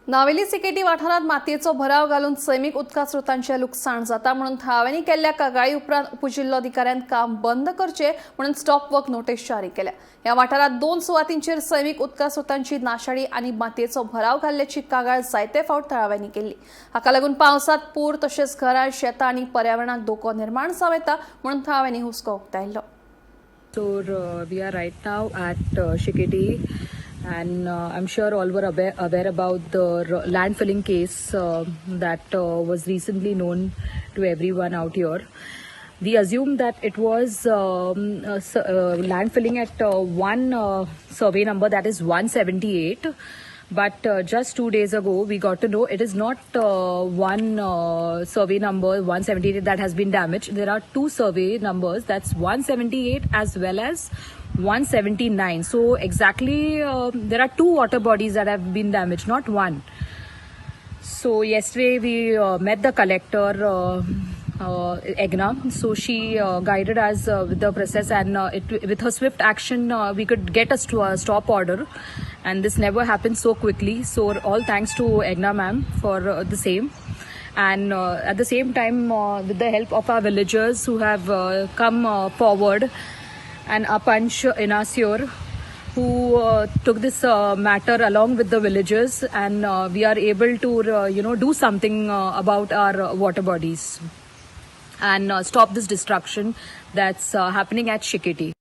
नावेली सिकेटी वाठारात मातयेचो भराव घालून सैमीक उदका स्रोतांचे लुकसाण जाता म्हणून थळाव्यांनी केल्ल्या कागाळी उपरांत उपजिल्लोधिकाऱ्यान काम बंद करचे म्हणून स्टॉप वर्क नोटीस जारी केल्या। ह्या वाठारात 2 सुवातींचेर सैमीक उदका स्रोतांची नाशाडी आनी मातयेचो भराव घाल्ल्याची कागाळ जायते फावट थळाव्यांनी केल्ली। हाका लागून पावसात पूर तशेंच घरां शेतां आनी पर्यावरणाक धोको निर्माण जावं येता म्हणून थळाव्यांनी हुस्को उक्तायल्लो। So we are right now at Shiketi, and I'm sure all were aware about the land filling case that was recently known to everyone out here. We assume that it was land filling at one survey number, that is 178. But just 2 days ago, we got to know it is not one survey number 178 that has been damaged. There are 2 survey numbers, that's 178 as well as 179. So exactly there are 2 water bodies that have been damaged, not one. So yesterday we met the collector, Egna. So she guided us with the process, and with her swift action we could get a stop order, and this never happened so quickly. So all thanks to Egna ma'am for the same. And at the same time, with the help of our villagers who have come forward, and Apanch Inasur, who took this matter along with the villagers, and we are able to do something about our water bodies and stop this destruction that's happening at Shiketi.